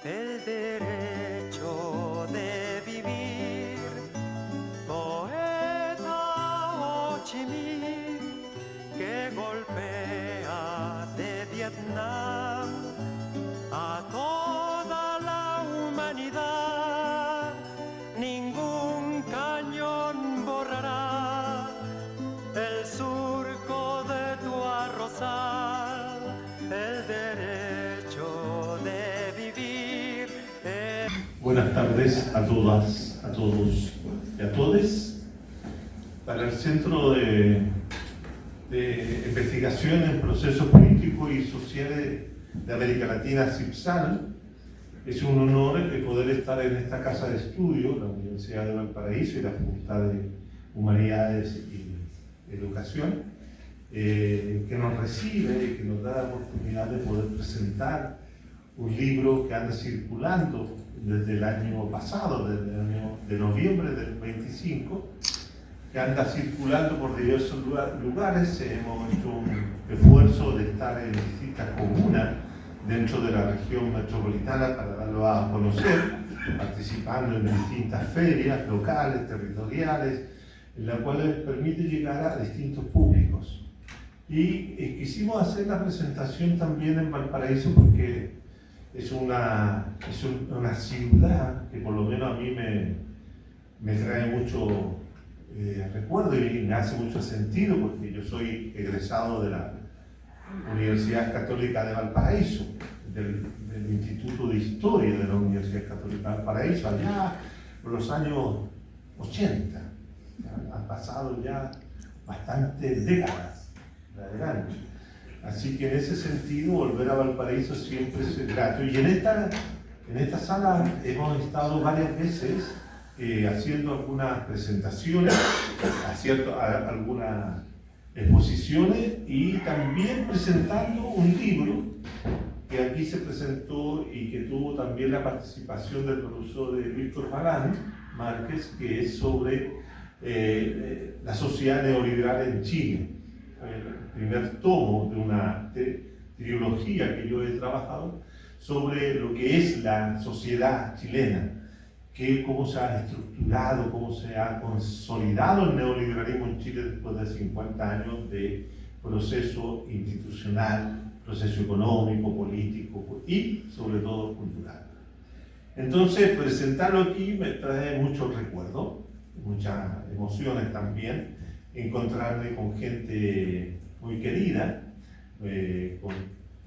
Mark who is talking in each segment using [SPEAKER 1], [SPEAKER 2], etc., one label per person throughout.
[SPEAKER 1] el derecho de vivir. Poeta Ho Chi Minh, que golpea de Vietnam a toda la humanidad. Ningún cañón borrará el surco de tu arrozal, el derecho de vivir.
[SPEAKER 2] Buenas tardes a todas, a todos y a todes. Para el Centro de Investigación en Procesos Políticos y Sociales de América Latina, CIPSAL, es un honor poder estar en esta casa de estudio, la Universidad de Valparaíso y la Facultad de Humanidades y Educación, que nos recibe y que nos da la oportunidad de poder presentar un libro que anda circulando desde el año pasado, desde el año de noviembre del 25, que anda circulando por diversos lugares. Hemos hecho un esfuerzo de estar en distintas comunas dentro de la región metropolitana para darlo a conocer, participando en distintas ferias locales, territoriales, en las cuales permite llegar a distintos públicos. Y quisimos hacer la presentación también en Valparaíso porque es una ciudad que por lo menos a mí me trae mucho recuerdo y me hace mucho sentido, porque yo soy egresado de la Universidad Católica de Valparaíso, del Instituto de Historia de la Universidad Católica de Valparaíso, allá por los años 80. Han pasado ya bastantes décadas de adelante. Así que en ese sentido, volver a Valparaíso siempre es grato. Y en esta sala hemos estado varias veces haciendo algunas presentaciones, haciendo algunas exposiciones y también presentando un libro que aquí se presentó y que tuvo también la participación del profesor Víctor Balán Márquez, que es sobre la sociedad neoliberal en Chile. El primer tomo de una trilogía que yo he trabajado sobre lo que es la sociedad chilena, cómo se ha estructurado, cómo se ha consolidado el neoliberalismo en Chile después de 50 años de proceso institucional, proceso económico, político y sobre todo cultural. Entonces, presentarlo aquí me trae muchos recuerdos, muchas emociones también, encontrarme con gente muy querida, con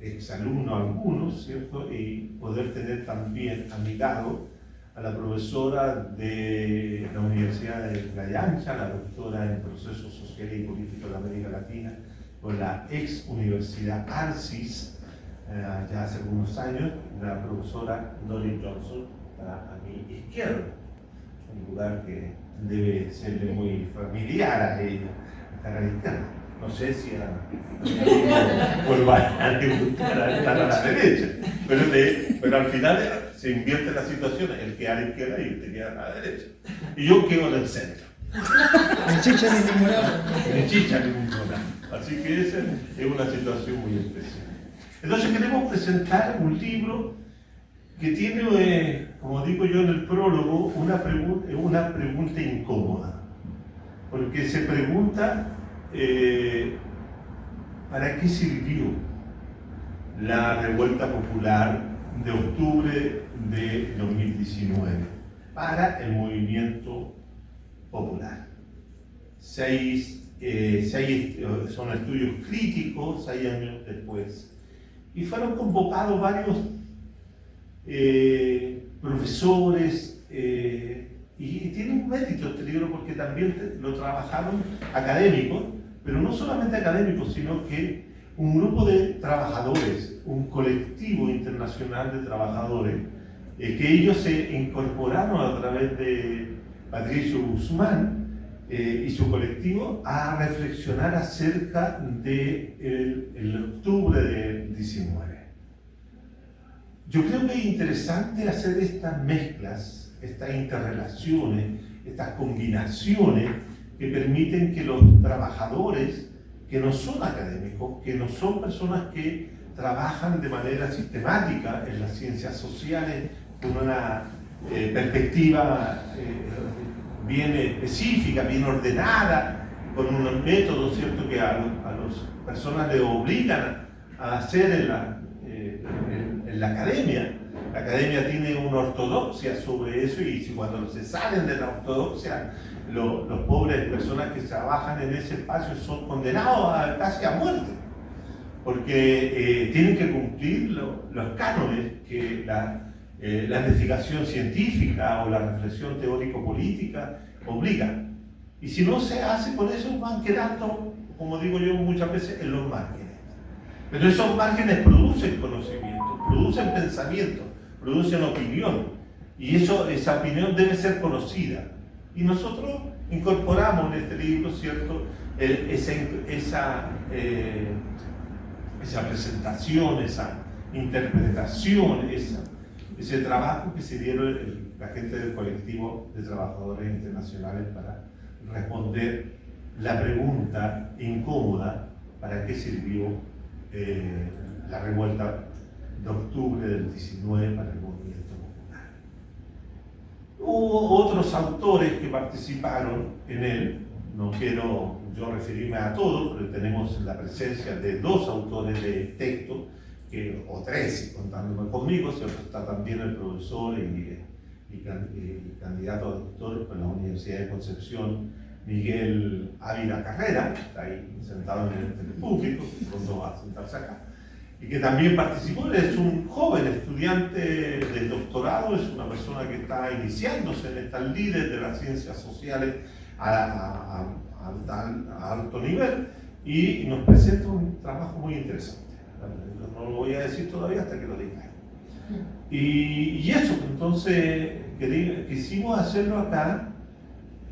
[SPEAKER 2] exalumnos algunos, ¿cierto? Y poder tener también a mi lado a la profesora de la Universidad de Playa Ancha, la doctora en Procesos Sociales y Políticos de América Latina, con la ex Universidad Arcis, ya hace algunos años, la profesora Doris Johnson, a mi izquierda, un lugar que debe serle muy familiar a ella, estar a la izquierda. No sé si estar a la derecha, pero al final se invierte la situación, el que a la izquierda y el que queda a la derecha. Y yo quedo en el centro.
[SPEAKER 3] Ni chicha ni limonada.
[SPEAKER 2] Ni chicha ni limonada. Así que esa es una situación muy especial. Entonces queremos presentar un libro que tiene, como digo yo en el prólogo, una pregunta incómoda. Porque se pregunta ¿para qué sirvió la revuelta popular de octubre de 2019 para el movimiento popular? Son estudios críticos 6 años después, y fueron convocados varios profesores, y tiene un mérito este libro porque también lo trabajaron académicos, pero no solamente académicos, sino que un grupo de trabajadores, un colectivo internacional de trabajadores, que ellos se incorporaron a través de Patricio Guzmán y su colectivo a reflexionar acerca del octubre de 19. Yo creo que es interesante hacer estas mezclas, estas interrelaciones, estas combinaciones que permiten que los trabajadores, que no son académicos, que no son personas que trabajan de manera sistemática en las ciencias sociales con una perspectiva bien específica, bien ordenada, con un método, ¿cierto?, que a las personas le obligan a hacer en la academia. La academia tiene una ortodoxia sobre eso, y cuando se salen de la ortodoxia, los pobres personas que trabajan en ese espacio son condenados casi a muerte, porque tienen que cumplir los cánones que la investigación científica o la reflexión teórico-política obligan. Y si no se hace con eso, van quedando, como digo yo muchas veces, en los márgenes. Pero esos márgenes producen conocimiento, producen pensamiento, producen opinión, y esa opinión debe ser conocida. Y nosotros incorporamos en este libro, ¿cierto?, esa presentación, esa interpretación, ese trabajo que se dieron la gente del colectivo de trabajadores internacionales para responder la pregunta incómoda: ¿para qué sirvió la revuelta de octubre del 19 para el movimiento popular? Hubo otros autores que participaron en él. No quiero yo referirme a todos, pero tenemos la presencia de 2 autores de texto, o 3, contándome conmigo, ¿cierto? Está también el profesor y candidato a doctor por la Universidad de Concepción, Miguel Ávila Carrera, está ahí sentado en el público, pronto va a sentarse acá, y que también participó. Él es un joven estudiante de doctorado, es una persona que está iniciándose en estas líderes de las ciencias sociales a alto nivel, y nos presenta un trabajo muy interesante. No lo voy a decir todavía hasta que lo diga. Y eso, entonces quisimos hacerlo acá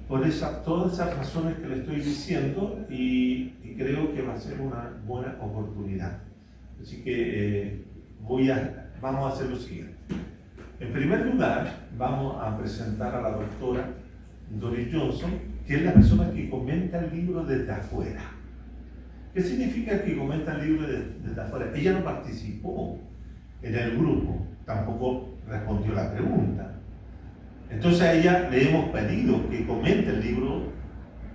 [SPEAKER 2] por todas esas razones que le estoy diciendo, y creo que va a ser una buena oportunidad. Así que vamos a hacer lo siguiente. En primer lugar, vamos a presentar a la doctora Doris Johnson, que es la persona que comenta el libro desde afuera. ¿Qué significa que comenta el libro desde afuera? Ella no participó en el grupo, tampoco respondió la pregunta. Entonces a ella le hemos pedido que comente el libro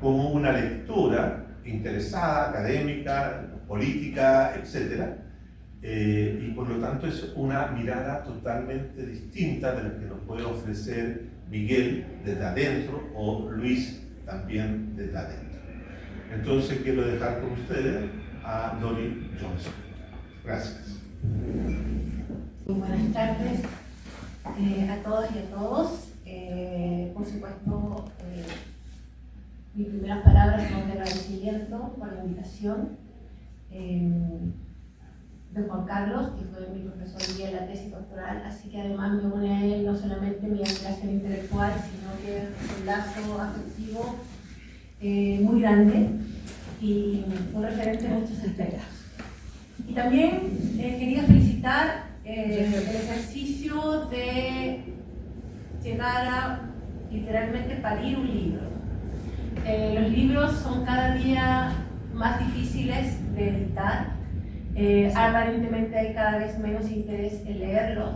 [SPEAKER 2] como una lectora interesada, académica, política, etc. Y por lo tanto es una mirada totalmente distinta de la que nos puede ofrecer Miguel desde adentro, o Luis también desde adentro. Entonces quiero dejar con ustedes a Doris Johnson. Gracias.
[SPEAKER 4] Muy buenas tardes a todas y a todos. Por supuesto, mis primeras palabras son de agradecimiento por la invitación de Juan Carlos, que fue mi profesor guía en la tesis doctoral, así que además me une a él no solamente mi admiración intelectual, sino que es un lazo afectivo muy grande y un referente en muchos aspectos. Y también quería felicitar el ejercicio de llegar a literalmente parir un libro. Los libros son cada día más difíciles de editar, aparentemente hay cada vez menos interés en leerlos,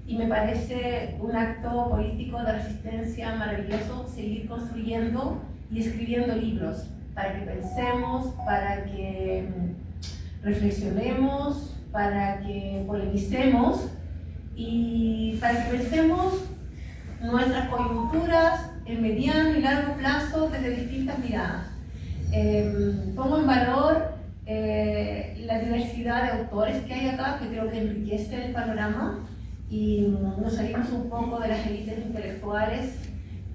[SPEAKER 4] y me parece un acto político de resistencia maravilloso seguir construyendo y escribiendo libros para que pensemos, para que reflexionemos, para que polemicemos y para que pensemos nuestras coyunturas en mediano y largo plazo desde distintas miradas. Pongo en valor la diversidad de autores que hay acá, que creo que enriquece el panorama, y nos salimos un poco de las élites intelectuales,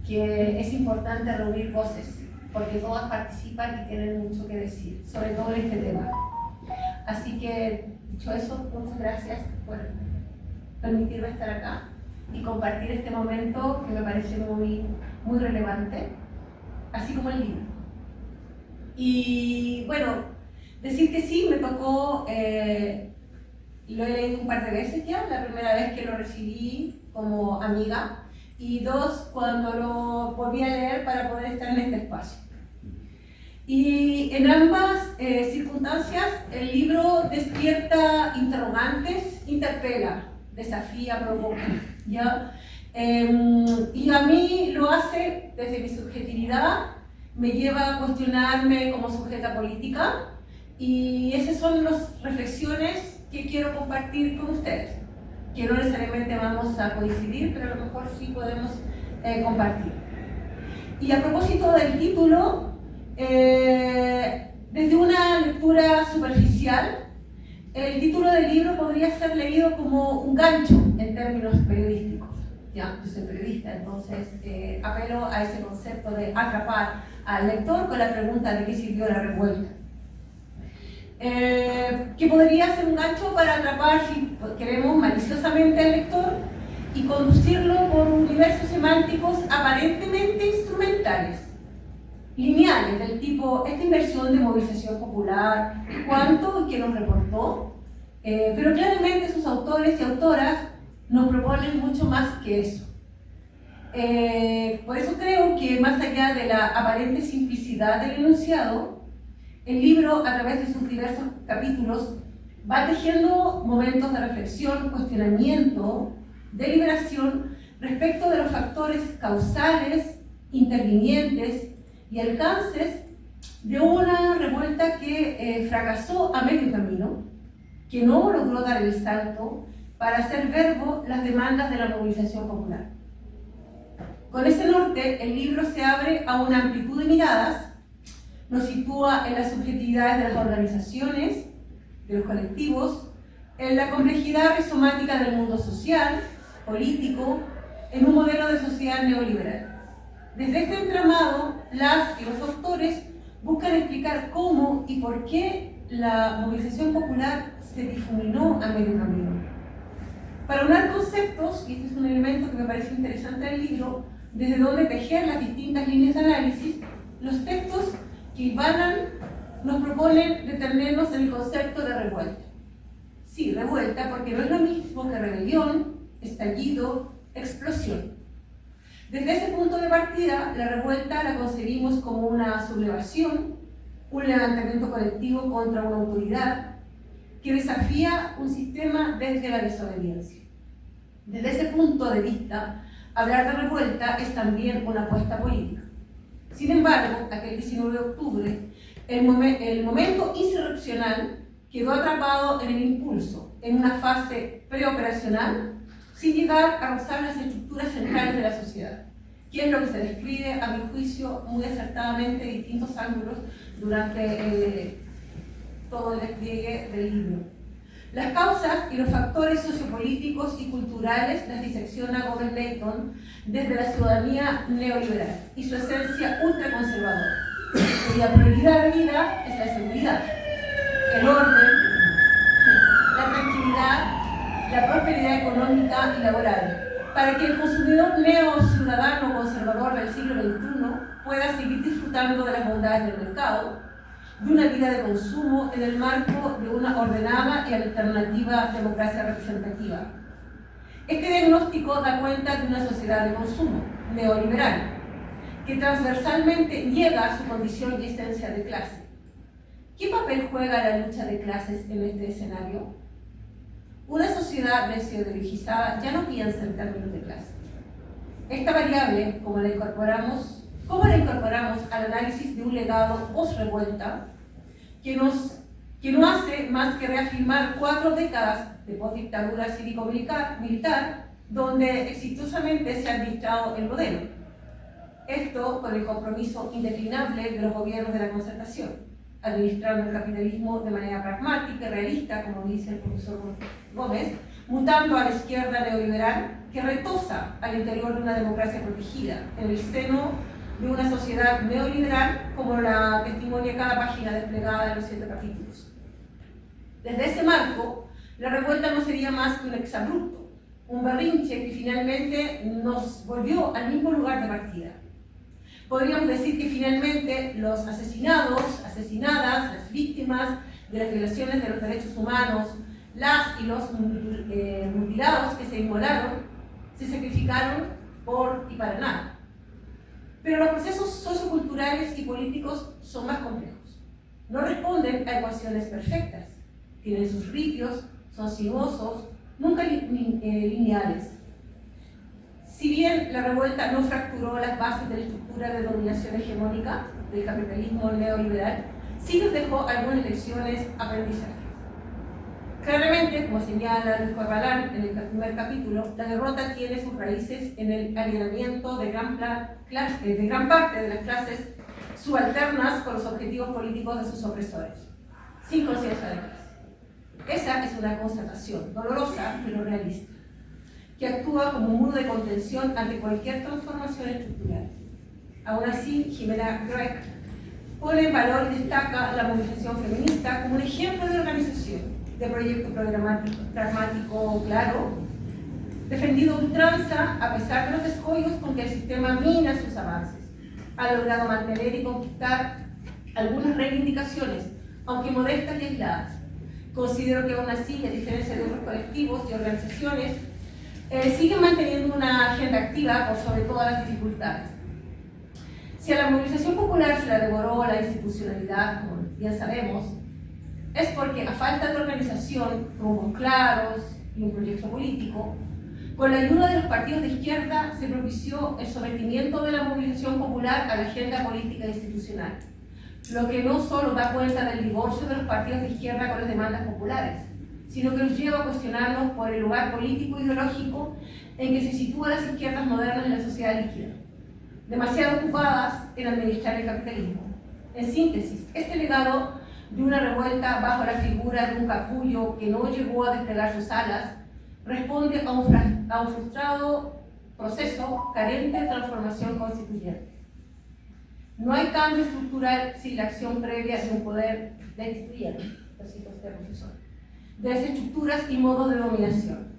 [SPEAKER 4] que es importante reunir voces, porque todas participan y tienen mucho que decir, sobre todo en este tema. Así que, dicho eso, muchas gracias por permitirme estar acá y compartir este momento que me parece muy, muy relevante, así como el libro. Y bueno, decir que sí, me tocó, lo he leído un par de veces ya, la primera vez que lo recibí como amiga, y 2, cuando lo volví a leer para poder estar en este espacio. Y En ambas circunstancias, el libro despierta interrogantes, interpela, desafía, provoca, ¿ya? Y a mí lo hace desde mi subjetividad, me lleva a cuestionarme como sujeta política, y esas son las reflexiones que quiero compartir con ustedes, que no necesariamente vamos a coincidir, pero a lo mejor sí podemos compartir. Y a propósito del título, desde una lectura superficial, el título del libro podría ser leído como un gancho en términos periodísticos. Ya, yo soy periodista, entonces apelo a ese concepto de atrapar al lector con la pregunta de qué sirvió la revuelta. Que podría ser un gancho para atrapar, si queremos, maliciosamente al lector y conducirlo por universos semánticos aparentemente instrumentales, lineales, del tipo, esta inversión de movilización popular, ¿cuánto y quién nos reportó? Pero claramente sus autores y autoras nos proponen mucho más que eso. Por eso creo que más allá de la aparente simplicidad del enunciado, el libro, a través de sus diversos capítulos, va tejiendo momentos de reflexión, cuestionamiento, deliberación respecto de los factores causales, intervinientes y alcances de una revuelta que fracasó a medio camino, que no logró dar el salto para hacer verbo las demandas de la movilización popular. Con ese norte, el libro se abre a una amplitud de miradas, nos sitúa en las subjetividades de las organizaciones, de los colectivos, en la complejidad rizomática del mundo social, político, en un modelo de sociedad neoliberal. Desde este entramado, las y los autores buscan explicar cómo y por qué la movilización popular se difuminó a medio camino. Para unar conceptos, y este es un elemento que me parece interesante del libro, desde donde tejer las distintas líneas de análisis, los textos que hilvanan nos proponen detenernos en el concepto de revuelta. Sí, revuelta, porque no es lo mismo que rebelión, estallido, explosión. Desde ese punto de partida, la revuelta la concebimos como una sublevación, un levantamiento colectivo contra una autoridad que desafía un sistema desde la desobediencia. Desde ese punto de vista, hablar de revuelta es también una apuesta política. Sin embargo, aquel 19 de octubre, el momento insurreccional quedó atrapado en el impulso, en una fase preoperacional, sin llegar a rozar las estructuras centrales de la sociedad, que es lo que se describe, a mi juicio, muy acertadamente en distintos ángulos durante todo el despliegue del libro. Las causas y los factores sociopolíticos y culturales las disecciona Gómez Leighton desde la ciudadanía neoliberal y su esencia ultraconservadora, cuya prioridad de vida es la seguridad, el orden, la tranquilidad, la prosperidad económica y laboral, para que el consumidor neo-ciudadano conservador del siglo XXI pueda seguir disfrutando de las bondades del mercado, de una vida de consumo en el marco de una ordenada y alternativa democracia representativa. Este diagnóstico da cuenta de una sociedad de consumo neoliberal, que transversalmente niega su condición y esencia de clase. ¿Qué papel juega la lucha de clases en este escenario? Una sociedad desideologizada ya no piensa en términos de clase. Esta variable, ¿cómo la incorporamos al análisis de un legado post-revuelta que no hace más que reafirmar 4 décadas de postdictadura cívico-militar donde exitosamente se ha administrado el modelo? Esto con el compromiso indeclinable de los gobiernos de la concertación, administrando el capitalismo de manera pragmática y realista, como dice el profesor Gómez, mutando a la izquierda neoliberal que retosa al interior de una democracia protegida, en el seno de una sociedad neoliberal, como la testimonia cada página desplegada en los 7 capítulos. Desde ese marco, la revuelta no sería más que un exabrupto, un berrinche que finalmente nos volvió al mismo lugar de partida. Podríamos decir que finalmente los asesinados, asesinadas, las víctimas de las violaciones de los derechos humanos, las y los mutilados que se inmolaron, se sacrificaron por y para nada. Pero los procesos socioculturales y políticos son más complejos. No responden a ecuaciones perfectas. Tienen sus ritios, son sinuosos, nunca lineales. Si bien la revuelta no fracturó las bases de la estructura de dominación hegemónica del capitalismo neoliberal, sí nos dejó algunas lecciones aprendizajes. Claramente, como señala Luis Corralán en el primer capítulo, la derrota tiene sus raíces en el alienamiento de gran parte de las clases subalternas con los objetivos políticos de sus opresores, sin conciencia de clase. Esa es una constatación dolorosa pero realista, que actúa como un muro de contención ante cualquier transformación estructural. Aún así, Jimena Greck pone en valor y destaca la movilización feminista como un ejemplo de organización, de proyecto pragmático claro, defendido a ultranza a pesar de los escollos con que el sistema mina sus avances. Ha logrado mantener y conquistar algunas reivindicaciones, aunque modestas y aisladas. Considero que aún así, a diferencia de otros colectivos y organizaciones, siguen manteniendo una agenda activa por sobre todas las dificultades. Si a la movilización popular se la devoró la institucionalidad, como bien sabemos, es porque a falta de organización, rumbos claros y un proyecto político, con la ayuda de los partidos de izquierda se propició el sometimiento de la movilización popular a la agenda política e institucional, lo que no solo da cuenta del divorcio de los partidos de izquierda con las demandas populares, sino que nos lleva a cuestionarnos por el lugar político e ideológico en que se sitúan las izquierdas modernas en la sociedad líquida, demasiado ocupadas en administrar el capitalismo. En síntesis, este legado de una revuelta bajo la figura de un capullo que no llegó a desplegar sus alas, responde a un frustrado proceso carente de transformación constituyente. No hay cambio estructural sin la acción previa de un poder destituyente, de las estructuras y modos de dominación.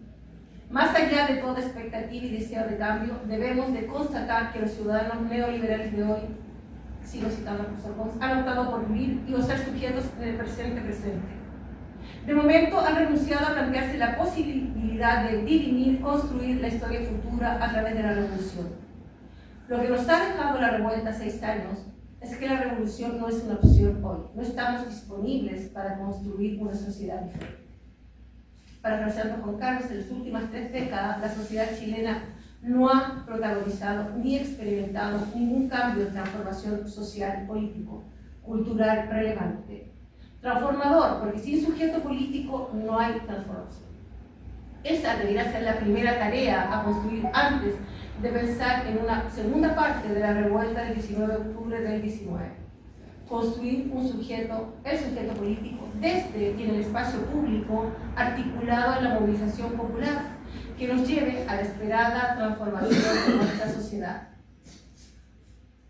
[SPEAKER 4] Más allá de toda expectativa y deseo de cambio, debemos de constatar que los ciudadanos neoliberales de hoy, sigo citando al profesor Pons, han optado por vivir y gozar sujetos en el presente. De momento han renunciado a plantearse la posibilidad de dirimir, construir la historia futura a través de la revolución. Lo que nos ha dejado la revuelta 6 años es que la revolución no es una opción hoy. No estamos disponibles para construir una sociedad diferente. Parafraseando a Juan Carlos, en las últimas 3 décadas la sociedad chilena no ha protagonizado ni experimentado ningún cambio de transformación social, político, cultural relevante. Transformador, porque sin sujeto político no hay transformación. Esa debería ser la primera tarea a construir antes de pensar en una segunda parte de la revuelta del 19 de octubre del 19. Construir un sujeto, el sujeto político, desde y en el espacio público, articulado en la movilización popular, que nos lleve a la esperada transformación de nuestra sociedad.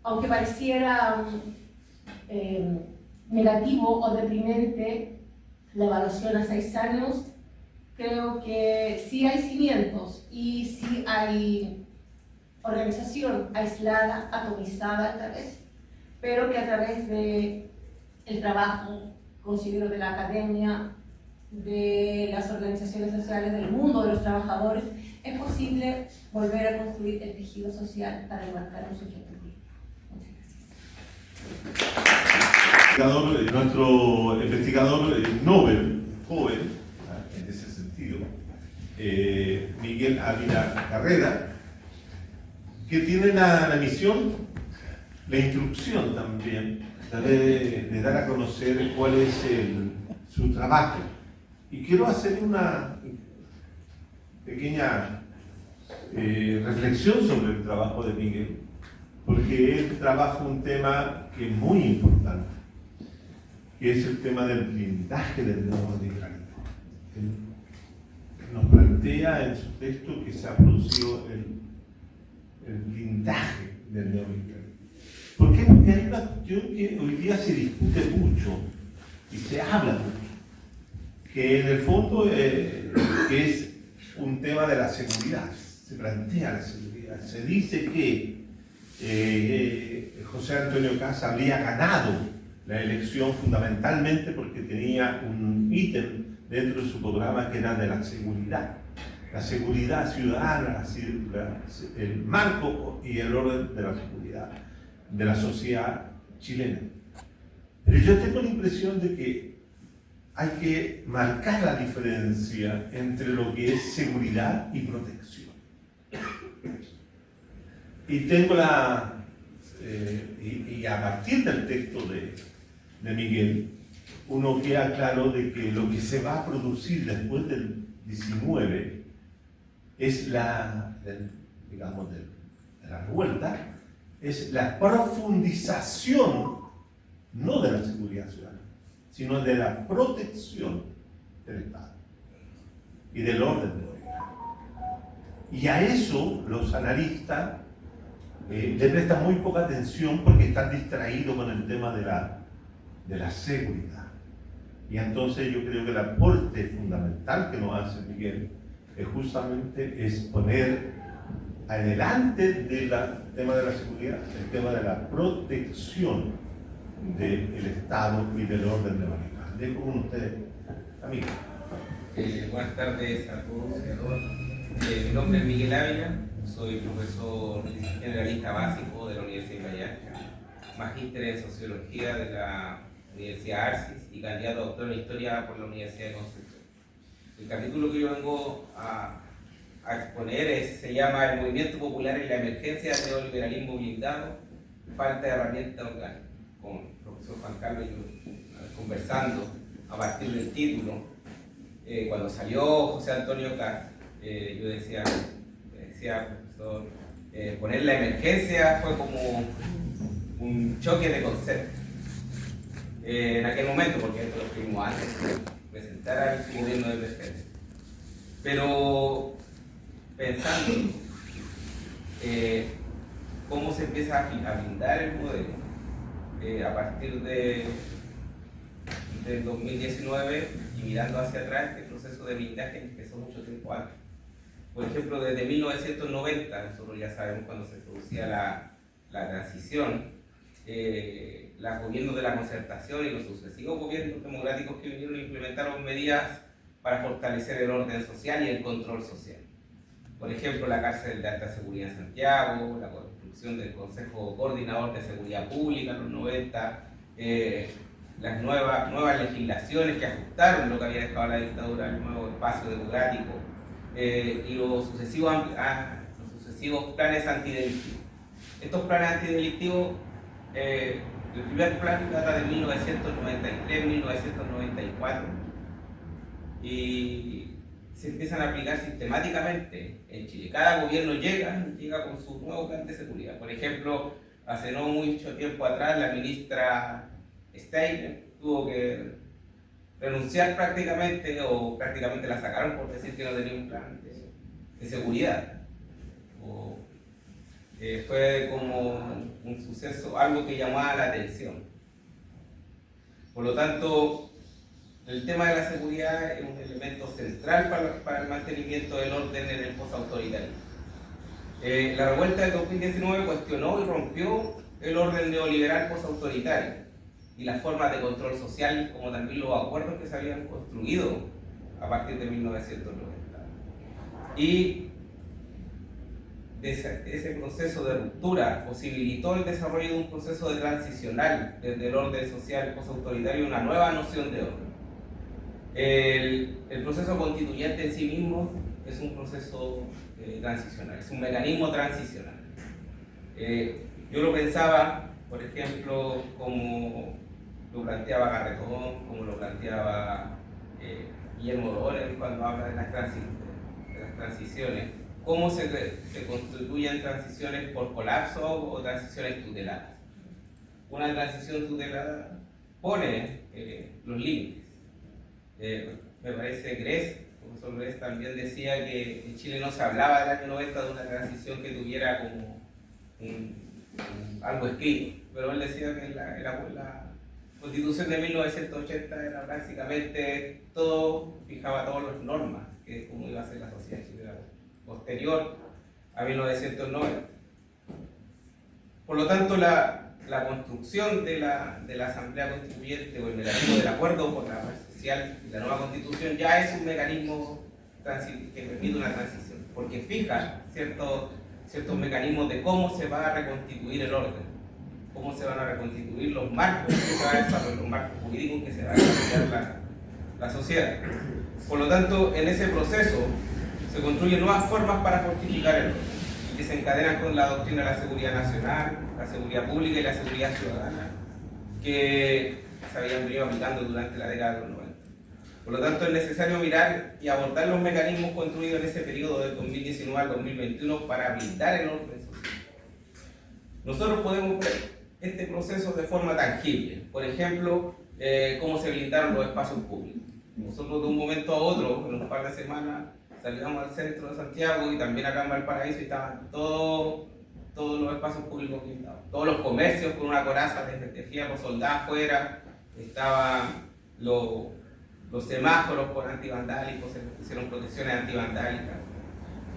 [SPEAKER 4] Aunque pareciera negativo o deprimente la evaluación a 6 años, creo que sí hay cimientos y sí hay organización aislada, atomizada tal vez, pero que a través del trabajo, considero, de la academia, de las organizaciones sociales, del mundo de los trabajadores, es posible volver a construir el tejido social para enmarcar un sujeto político. Muchas gracias.
[SPEAKER 2] Nuestro investigador Nobel, joven, en ese sentido, Miguel Ávila Carrera, que tiene la misión, la instrucción también, de dar a conocer cuál es su trabajo. Y quiero hacer una pequeña reflexión sobre el trabajo de Miguel, porque él trabaja un tema que es muy importante, que es el tema del blindaje del neoliberalismo. Él nos plantea en su texto que se ha producido el blindaje del neoliberalismo. ¿Por qué? Porque hay una cuestión que hoy día se discute mucho y se habla mucho, que en el fondo que es un tema de la seguridad. Se plantea la seguridad. Se dice que José Antonio Kast habría ganado la elección fundamentalmente porque tenía un ítem dentro de su programa que era de la seguridad ciudadana, el marco y el orden de la seguridad de la sociedad chilena. Pero yo tengo la impresión de que hay que marcar la diferencia entre lo que es seguridad y protección. Y tengo y a partir del texto de Miguel, uno queda claro de que lo que se va a producir después del 19 es de la revuelta, es la profundización, no de la seguridad ciudadana, sino de la protección del Estado y del orden del Estado. Y a eso los analistas le prestan muy poca atención porque están distraídos con el tema de la seguridad. Y entonces yo creo que el aporte fundamental que nos hace Miguel es justamente poner adelante del tema de la seguridad, el tema de la protección del Estado y del orden de manera. Dejo con ustedes, amigos.
[SPEAKER 5] Buenas tardes a todos y a todas. Mi nombre es Miguel Ávila, soy profesor generalista básico de la Universidad de Magallanes, magíster en Sociología de la Universidad Arcis y candidato a doctor en Historia por la Universidad de Concepción. El capítulo que yo vengo a exponer se llama El movimiento popular en la emergencia del neoliberalismo blindado, falta de herramientas orgánicas, con el profesor Juan Carlos y yo conversando a partir del título. Cuando salió José Antonio Caz, yo decía, profesor, poner la emergencia fue como un choque de conceptos. En aquel momento, porque esto lo escribimos antes de presentar al gobierno de emergencia. Pero pensando cómo se empieza a blindar el modelo a partir del 2019 y mirando hacia atrás, este proceso de blindaje empezó mucho tiempo antes. Por ejemplo, desde 1990, nosotros ya sabemos cuando se producía la transición, los gobiernos de la concertación y los sucesivos gobiernos democráticos que vinieron implementaron medidas para fortalecer el orden social y el control social. Por ejemplo, la cárcel de alta seguridad en Santiago, la construcción del Consejo Coordinador de Seguridad Pública en los 90, las nuevas legislaciones que ajustaron lo que había dejado la dictadura, el nuevo espacio democrático, y los sucesivos planes antidelictivos. Estos planes antidelictivos, el primer plan data de 1993-1994 y se empiezan a aplicar sistemáticamente en Chile. Cada gobierno llega con su nuevo plan de seguridad. Por ejemplo, hace no mucho tiempo atrás la ministra Steiner tuvo que renunciar prácticamente, o prácticamente la sacaron por decir que no tenía un plan de seguridad. Fue como un suceso, algo que llamaba la atención. Por lo tanto, el tema de la seguridad es un elemento central para el mantenimiento del orden en el posautoritarismo. La revuelta de 2019 cuestionó y rompió el orden neoliberal posautoritario y las formas de control social, como también los acuerdos que se habían construido a partir de 1990. Y ese proceso de ruptura posibilitó el desarrollo de un proceso de transicional desde el orden social posautoritario a una nueva noción de orden. El proceso constituyente en sí mismo es un proceso transicional, es un mecanismo transicional. Yo lo pensaba, por ejemplo, como lo planteaba Garretón, como lo planteaba Guillermo Doren cuando habla de las transiciones. ¿Cómo se constituyen transiciones por colapso o transiciones tuteladas? Una transición tutelada pone los límites. Me parece Gress, el profesor Gress también decía que en Chile no se hablaba del año 90 de una transición que tuviera como algo escrito, pero él decía que la Constitución de 1980 era básicamente todo, fijaba todas las normas, que es cómo iba a ser la sociedad chilena posterior a 1990. Por lo tanto, la construcción de la Asamblea Constituyente o el mecanismo del acuerdo por la paz social y la nueva Constitución ya es un mecanismo que permite una transición, porque fija ciertos mecanismos de cómo se va a reconstituir el orden, cómo se van a reconstituir los marcos que se va a desarrollar, jurídico en que se va a desarrollar la sociedad. Por lo tanto, en ese proceso se construyen nuevas formas para fortificar el orden, que se encadenan con la doctrina de la seguridad nacional, la seguridad pública y la seguridad ciudadana, que se habían venido aplicando durante la década de los 90. Por lo tanto, es necesario mirar y abordar los mecanismos construidos en ese periodo del 2019 al 2021 para blindar el orden social. Nosotros podemos ver este proceso de forma tangible. Por ejemplo, cómo se blindaron los espacios públicos. Nosotros de un momento a otro, en un par de semanas, salíamos al centro de Santiago y también acá en Valparaíso y estaban todos los espacios públicos blindados. Todos los comercios con una coraza de fierro soldada afuera, estaban los semáforos por antivandálicos, se pusieron protecciones antivandálicas.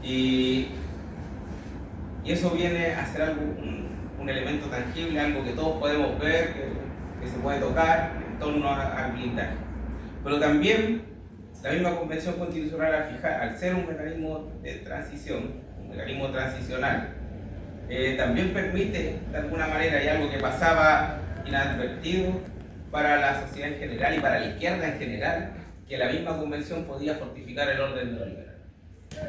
[SPEAKER 5] Y eso viene a ser algo, un elemento tangible, algo que todos podemos ver, que se puede tocar en torno al blindaje. Pero también la misma Convención Constitucional al ser un mecanismo de transición, un mecanismo transicional, también permite de alguna manera, y algo que pasaba inadvertido para la sociedad en general y para la izquierda en general, que la misma Convención podía fortificar el orden neoliberal.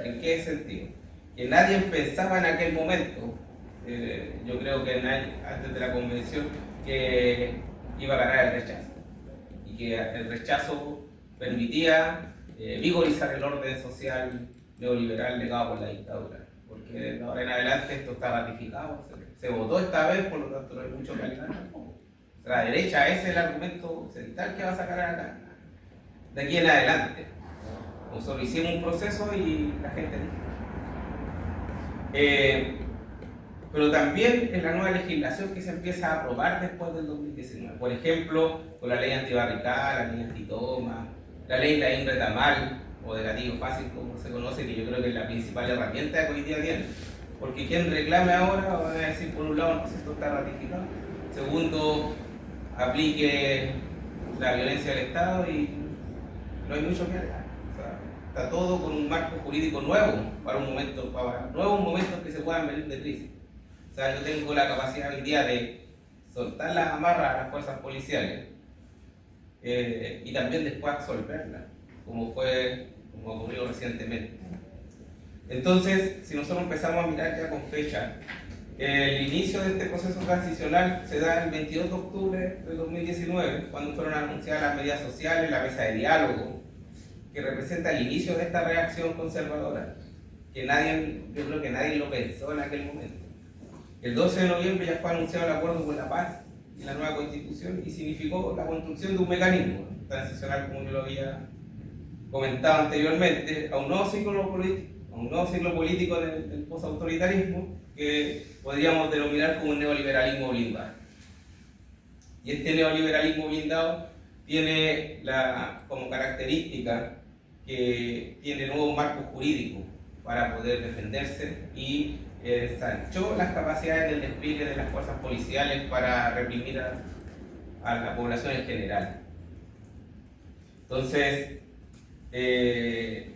[SPEAKER 5] ¿En qué sentido? Que nadie pensaba en aquel momento, yo creo que antes de la Convención, que iba a ganar el rechazo. Y que el rechazo permitía vigorizar el orden social neoliberal legado por la dictadura. Porque de ahora en adelante esto está ratificado, se votó esta vez, por lo tanto no hay mucho que alegar tampoco. La derecha, ese es el argumento occidental que va a sacar acá, de aquí en adelante. Nosotros hicimos un proceso y la gente pero también en la nueva legislación que se empieza a aprobar después del 2019. Por ejemplo, con la ley antibarricada, la ley antitoma, la ley Laín Retamal, o de gatillo fácil, como se conoce, que yo creo que es la principal herramienta que hoy día tiene. Porque quien reclame ahora va a decir, por un lado, no, esto está ratificado. Segundo, aplique la violencia del Estado y no hay mucho que alegar. O sea, está todo con un marco jurídico nuevo para nuevos momentos que se puedan venir de crisis. O sea, yo tengo la capacidad hoy día de soltar las amarras a las fuerzas policiales y también después absolverlas, como ocurrió recientemente. Entonces, si nosotros empezamos a mirar ya con fecha, el inicio de este proceso transicional se da el 22 de octubre de 2019, cuando fueron anunciadas las medidas sociales, la mesa de diálogo, que representa el inicio de esta reacción conservadora, que yo creo que nadie lo pensó en aquel momento. El 12 de noviembre ya fue anunciado el Acuerdo por la Paz y la nueva Constitución y significó la construcción de un mecanismo transicional, como yo lo había comentado anteriormente, a un nuevo ciclo político del posautoritarismo que podríamos denominar como un neoliberalismo blindado. Y este neoliberalismo blindado tiene como característica que tiene nuevos marcos jurídicos para poder defenderse y ensanchó las capacidades del despliegue de las fuerzas policiales para reprimir a la población en general. Entonces, en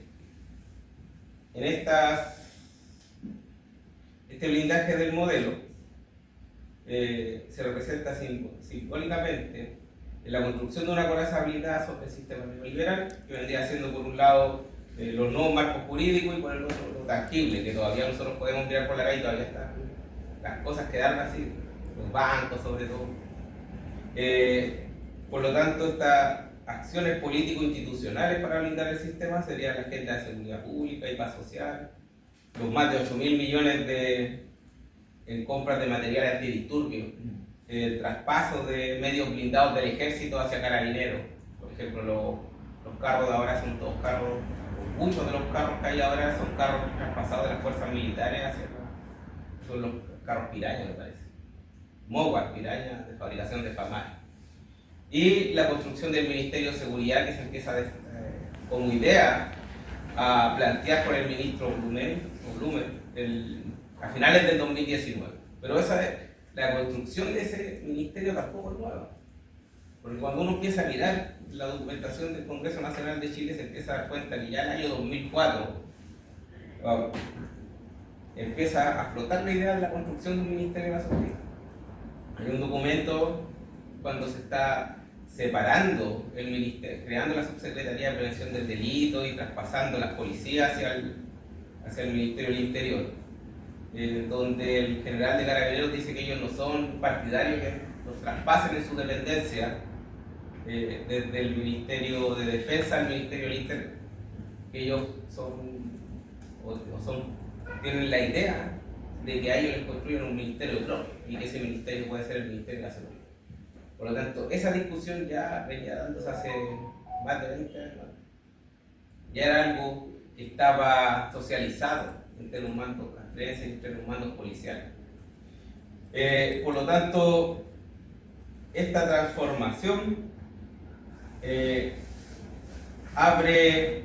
[SPEAKER 5] este blindaje del modelo se representa simbólicamente en la construcción de una coraza blindada sobre el sistema neoliberal, que vendría siendo por un lado los nuevos marcos jurídicos y por el otro lo tangible, que todavía nosotros podemos mirar por la calle y todavía están las cosas quedaron así, los bancos sobre todo. Por lo tanto, estas acciones político-institucionales para blindar el sistema serían la agenda de seguridad pública y paz social, los más de 8.000 millones en compras de materiales antidisturbios, el traspaso de medios blindados del ejército hacia carabineros. Por ejemplo, los carros de ahora son todos carros, muchos de los carros que hay ahora son carros traspasados de las fuerzas militares son los carros Piraña, me parece. Moguas, Piraña, de fabricación de FAMAR. Y la construcción del Ministerio de Seguridad, que se empieza como idea a plantear por el ministro Blumen a finales del 2019. Pero la construcción de ese ministerio tampoco es nueva. Porque cuando uno empieza a mirar la documentación del Congreso Nacional de Chile, se empieza a dar cuenta que ya en el año 2004 empieza a flotar la idea de la construcción de un Ministerio de la Seguridad. Hay un documento cuando se está separando el ministerio, creando la Subsecretaría de Prevención del Delito y traspasando las policías hacia el Ministerio del Interior, donde el general de Carabineros dice que ellos no son partidarios que los traspasen en su dependencia desde el Ministerio de Defensa al Ministerio del Interior, que ellos tienen la idea de que a ellos les construyen un ministerio propio y que ese ministerio puede ser el Ministerio de la Salud. Por lo tanto, esa discusión ya venía dándose hace más de 20 años. Ya era algo que estaba socializado entre los mandos castrenses y entre los mandos policiales. Por lo tanto, esta transformación abre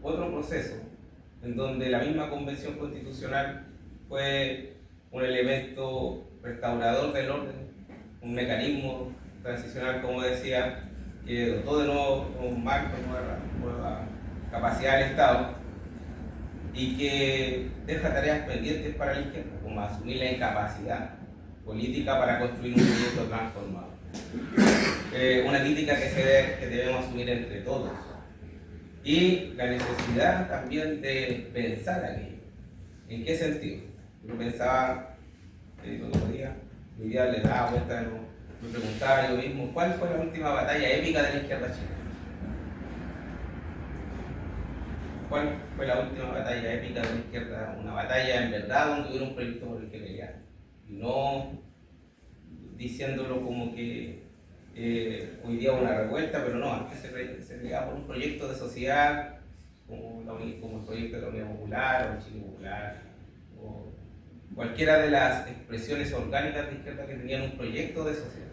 [SPEAKER 5] otro proceso en donde la misma Convención Constitucional fue un elemento restaurador del orden, un mecanismo transicional, como decía, que dotó de nuevos marcos, nueva capacidad del Estado y que deja tareas pendientes para la izquierda, como asumir la incapacidad política para construir un proyecto transformado. Una crítica que debemos asumir entre todos. Y la necesidad también de pensar aquello. ¿En qué sentido? Yo pensaba el otro día, mi día le daba vuelta, me preguntaba yo mismo, ¿cuál fue la última batalla épica de la izquierda chilena? ¿Cuál fue la última batalla épica de la izquierda? Una batalla en verdad donde hubiera un proyecto por el que pelear. Y no diciéndolo como que hoy día una revuelta, pero no, antes se peleaba por un proyecto de sociedad como el proyecto de la Unidad Popular o el Chile Popular o cualquiera de las expresiones orgánicas de izquierda que tenían un proyecto de sociedad.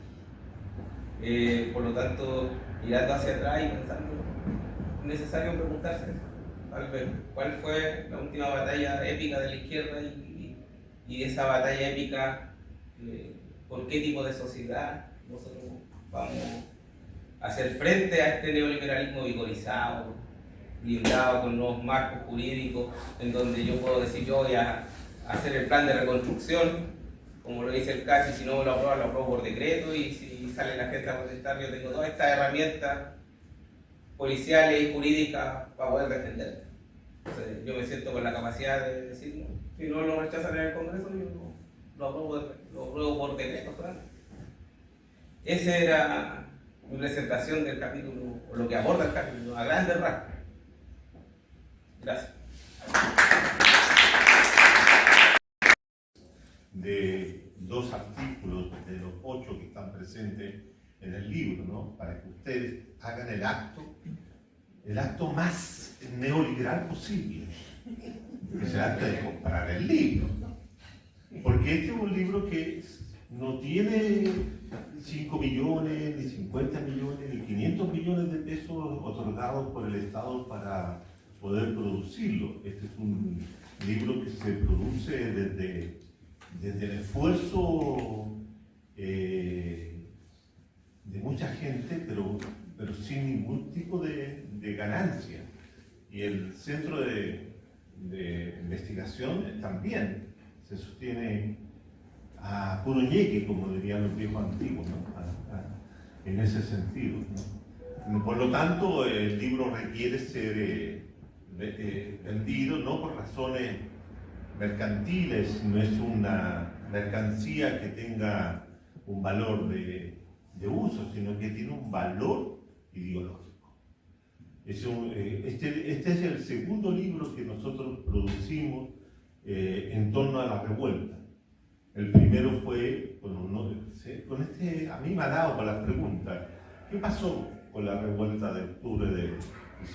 [SPEAKER 5] Por lo tanto, mirando hacia atrás y pensando, es necesario preguntarse tal vez, ¿cuál fue la última batalla épica de la izquierda y esa batalla épica, por qué tipo de sociedad nosotros vamos a hacer frente a este neoliberalismo vigorizado, blindado con nuevos marcos jurídicos, en donde yo puedo decir yo voy a hacer el plan de reconstrucción, como lo dice el CASI, si no lo apruebo por decreto, y si sale la gente a protestar, yo tengo todas estas herramientas policiales y jurídicas para poder defender. Entonces, yo me siento con la capacidad de decir, no, si no lo rechazan en el Congreso, yo lo apruebo por decreto. ¿Verdad? Esa era mi presentación del capítulo, o lo que aborda el capítulo, a grandes rasgos. Gracias.
[SPEAKER 2] De 2 artículos de los 8 que están presentes en el libro, ¿no? Para que ustedes hagan el acto más neoliberal posible, que es el acto de comprar el libro. Porque este es un libro que no tiene 5 millones, ni 50 millones, ni 500 millones de pesos otorgados por el Estado para poder producirlo. Este es un libro que se produce desde el esfuerzo de mucha gente, pero sin ningún tipo de ganancia. Y el centro de investigación también se sostiene a puro ñeque, como dirían los viejos antiguos, ¿no? En ese sentido, ¿no? Por lo tanto, el libro requiere ser vendido no por razones mercantiles, no es una mercancía que tenga un valor de uso, sino que tiene un valor ideológico. Este es el segundo libro que nosotros producimos en torno a la revuelta. El primero fue a mí me ha dado para las preguntas, ¿qué pasó con la revuelta de octubre del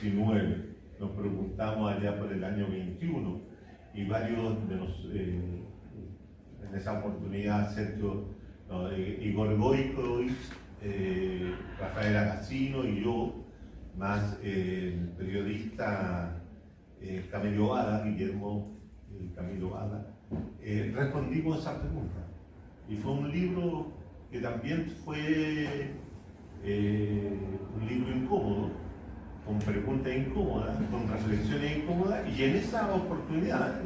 [SPEAKER 2] 19? Nos preguntamos allá por el año 21 y varios de los, en esa oportunidad, Sergio, Igor Goicoich, Rafael Agacino y yo, más el periodista Camilo Ada, Guillermo Camilo Ada, respondimos esa pregunta. Y fue un libro que también fue un libro incómodo, con preguntas incómodas, con reflexiones incómodas, y en esa oportunidad,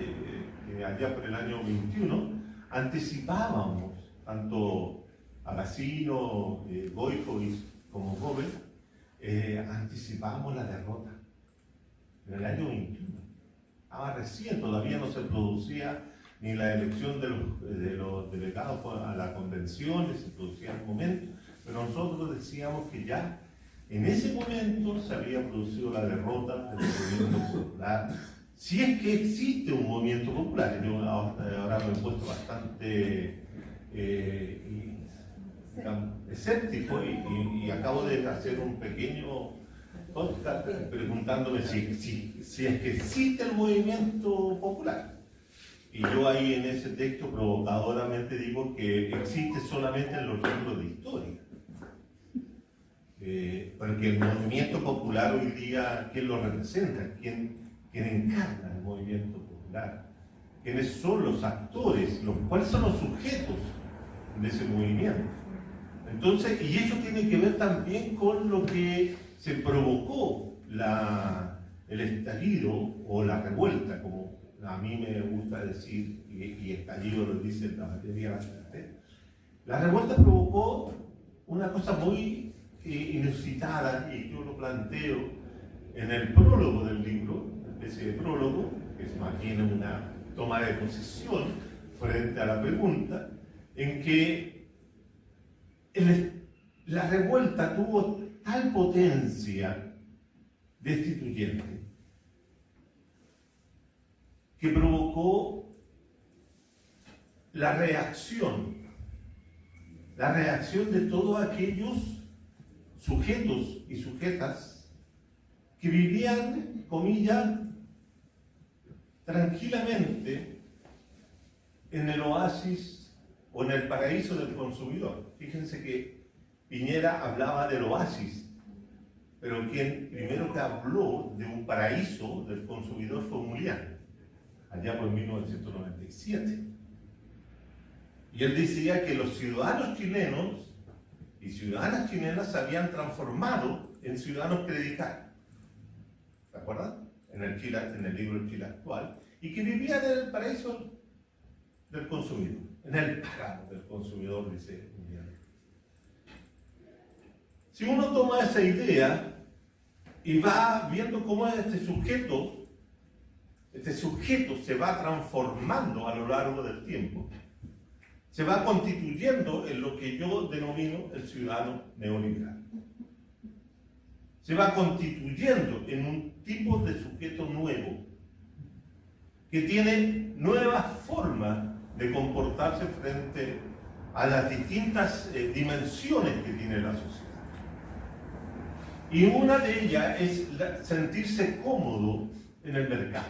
[SPEAKER 2] allá por el año 21, anticipábamos tanto Abasino, Boykovic como joven, anticipamos la derrota en el año 21. Recién, todavía no se producía ni la elección de los delegados a la convención, se producía en el momento, pero nosotros decíamos que ya en ese momento se había producido la derrota del movimiento popular. Si es que existe un movimiento popular, yo ahora me he puesto bastante escéptico y acabo de hacer un pequeño podcast preguntándome si es que existe el movimiento popular. Y yo ahí en ese texto provocadoramente digo que existe solamente en los libros de historia. Porque el movimiento popular hoy día, ¿quién lo representa? ¿Quién encarna el movimiento popular? ¿Quiénes son los actores? ¿Cuáles son los sujetos de ese movimiento? Entonces, y eso tiene que ver también con lo que se provocó el estallido o la revuelta, como a mí me gusta decir, y estallido lo dice la mayoría de la gente. La revuelta provocó una cosa muy inusitada, y yo lo planteo en el prólogo del libro, una especie de prólogo, que es más bien una toma de posición frente a la pregunta, en que la revuelta tuvo tal potencia destituyente que provocó la reacción de todos aquellos sujetos y sujetas que vivían, comillas, tranquilamente en el oasis o en el paraíso del consumidor. Fíjense que Piñera hablaba del oasis, pero quien primero que habló de un paraíso del consumidor fue Mulián, allá por 1997. Y él decía que los ciudadanos chilenos y ciudadanas chilenas se habían transformado en ciudadanos creditarios. ¿Se acuerdan? En el libro El Chile Actual. Y que vivían en el paraíso del consumidor, en el páramo del consumidor, dice Mulián. Si uno toma esa idea y va viendo cómo este sujeto se va transformando a lo largo del tiempo, se va constituyendo en lo que yo denomino el ciudadano neoliberal. Se va constituyendo en un tipo de sujeto nuevo que tiene nuevas formas de comportarse frente a las distintas dimensiones que tiene la sociedad. Y una de ellas es sentirse cómodo en el mercado.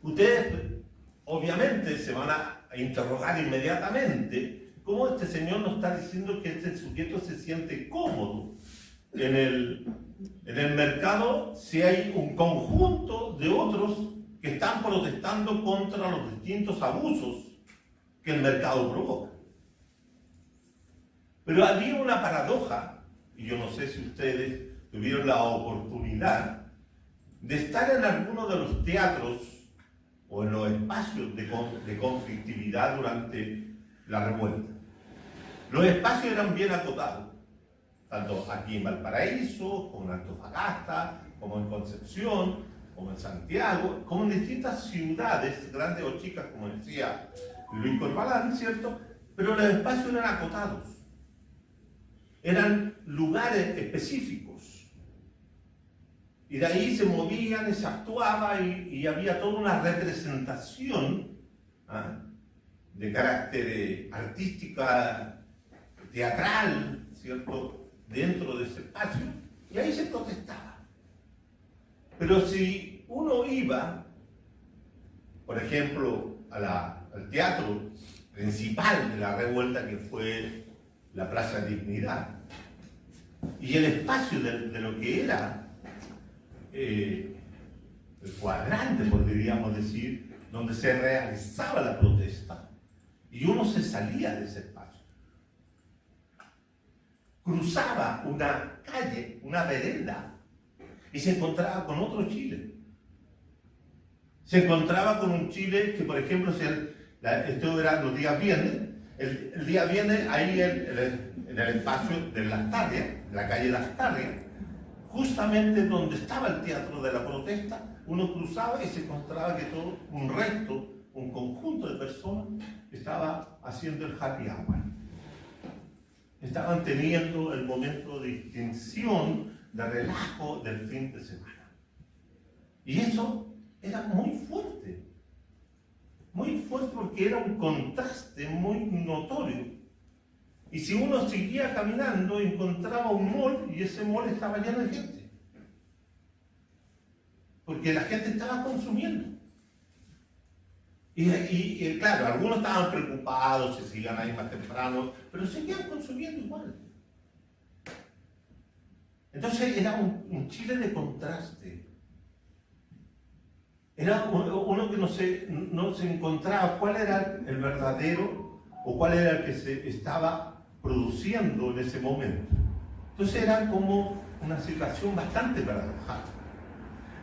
[SPEAKER 2] Ustedes obviamente se van a interrogar inmediatamente cómo este señor nos está diciendo que este sujeto se siente cómodo en el mercado si hay un conjunto de otros que están protestando contra los distintos abusos que el mercado provoca. Pero había una paradoja, y yo no sé si ustedes tuvieron la oportunidad de estar en alguno de los teatros o en los espacios de conflictividad durante la revuelta. Los espacios eran bien acotados, tanto aquí en Valparaíso, como en Antofagasta, como en Concepción, como en Santiago, como en distintas ciudades, grandes o chicas, como decía Luis Corbalán, ¿cierto? Pero los espacios eran acotados. Eran lugares específicos. Y de ahí se movían y se actuaba y había toda una representación de carácter artística, teatral, ¿cierto?, dentro de ese espacio, y ahí se protestaba. Pero si uno iba, por ejemplo, al teatro principal de la revuelta, que fue la Plaza Dignidad, y el espacio de lo que era el cuadrante, podríamos decir, donde se realizaba la protesta, y uno se salía de ese espacio, cruzaba una calle, una vereda, y se encontraba con otro Chile. Se encontraba con un Chile que, por ejemplo, esto era los días viernes, El día viernes, ahí en el espacio de Las Tarrias, en la calle Las Tarrias, justamente donde estaba el Teatro de la Protesta, uno cruzaba y se encontraba que todo un resto, un conjunto de personas estaba haciendo el happy hour. Estaban teniendo el momento de distinción, de relajo del fin de semana. Y eso era muy fuerte porque era un contraste muy notorio. Y si uno seguía caminando, encontraba un mall y ese mall estaba lleno de gente. Porque la gente estaba consumiendo. Y claro, algunos estaban preocupados si se iban a ir más temprano, pero seguían consumiendo igual. Entonces era un Chile de contraste. Era uno que no se encontraba cuál era el verdadero o cuál era el que se estaba produciendo en ese momento. Entonces era como una situación bastante paradojal.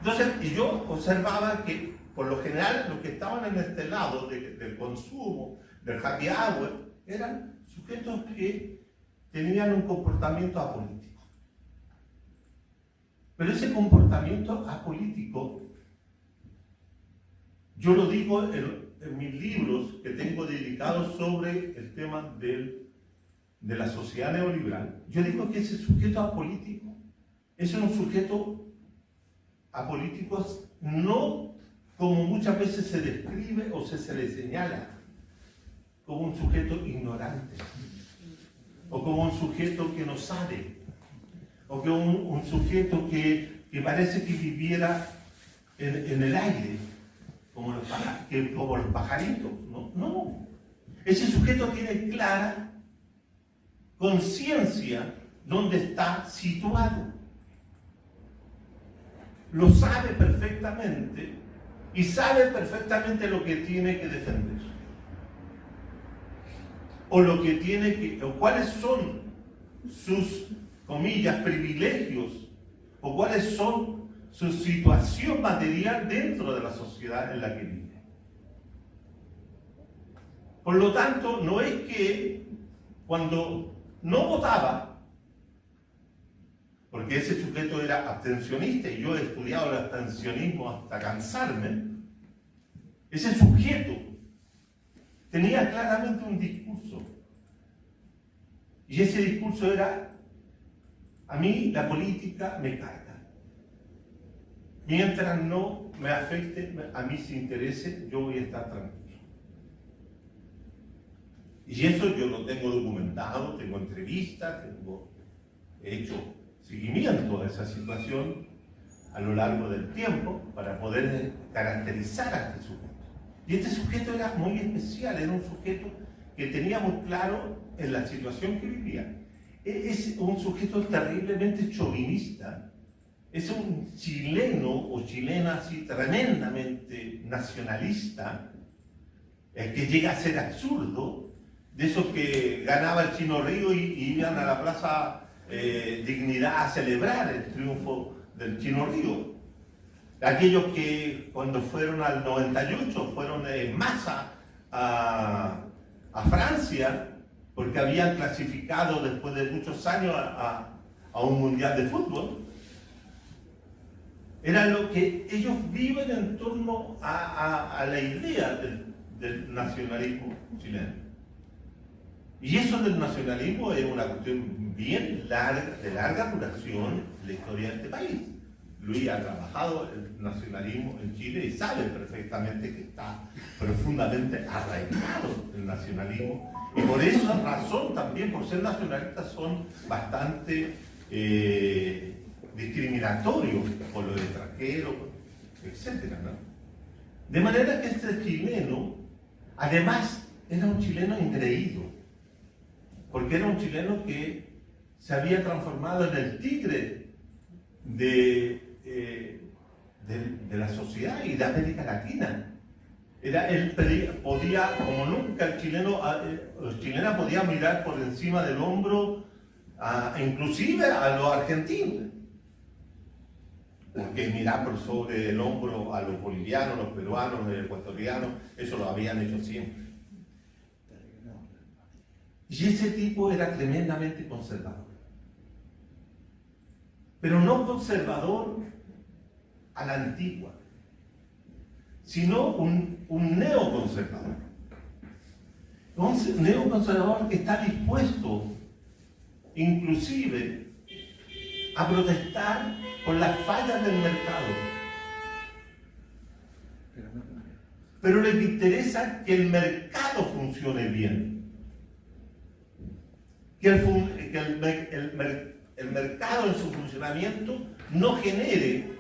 [SPEAKER 2] Entonces, y yo observaba que por lo general los que estaban en este lado del consumo, del happy hour, eran sujetos que tenían un comportamiento apolítico. Pero ese comportamiento apolítico, yo lo digo en mis libros que tengo dedicados sobre el tema de la sociedad neoliberal, yo digo que ese sujeto apolítico es un sujeto apolítico no como muchas veces se describe o se le señala, como un sujeto ignorante, o como un sujeto que no sabe, o como un sujeto que parece que viviera en el aire, como los pajaritos. No. Ese sujeto tiene clara conciencia dónde está situado. Lo sabe perfectamente y sabe perfectamente lo que tiene que defender. O lo que tiene que, o cuáles son sus, comillas, privilegios, o cuáles son su situación material dentro de la sociedad en la que vive. Por lo tanto, no es que cuando no votaba, porque ese sujeto era abstencionista y yo he estudiado el abstencionismo hasta cansarme, ese sujeto tenía claramente un discurso. Y ese discurso era: a mí la política me carga. Mientras no me afecte a mis intereses, yo voy a estar tranquilo. Y eso yo lo tengo documentado, tengo entrevistas, he hecho seguimiento a esa situación a lo largo del tiempo para poder caracterizar a este sujeto. Y este sujeto era muy especial, era un sujeto que tenía muy claro en la situación que vivía. Es un sujeto terriblemente chauvinista, es un chileno o chilena así tremendamente nacionalista, que llega a ser absurdo, de esos que ganaba el Chino Río y iban a la Plaza Dignidad a celebrar el triunfo del Chino Río. Aquellos que cuando fueron al 98 fueron en masa a Francia porque habían clasificado después de muchos años a un mundial de fútbol. Era lo que ellos viven en torno a la idea del nacionalismo chileno. Y eso del nacionalismo es una cuestión bien larga, de larga duración en la historia de este país. Luis ha trabajado el nacionalismo en Chile y sabe perfectamente que está profundamente arraigado el nacionalismo. Y por esa razón también, por ser nacionalistas, son bastante discriminatorios por los extranjeros, etc., ¿no? De manera que este chileno, además, era un chileno engreído, porque era un chileno que se había transformado en el tigre de la sociedad y de América Latina. Él podía, como nunca el chileno podía mirar por encima del hombro, inclusive a los argentinos, porque mirar por sobre el hombro a los bolivianos, los peruanos, los ecuatorianos, eso lo habían hecho siempre. Y ese tipo era tremendamente conservador. Pero no conservador a la antigua, sino un neoconservador. Un neoconservador que está dispuesto, inclusive, a protestar por las fallas del mercado. Pero le interesa que el mercado funcione bien. Que el mercado en su funcionamiento no genere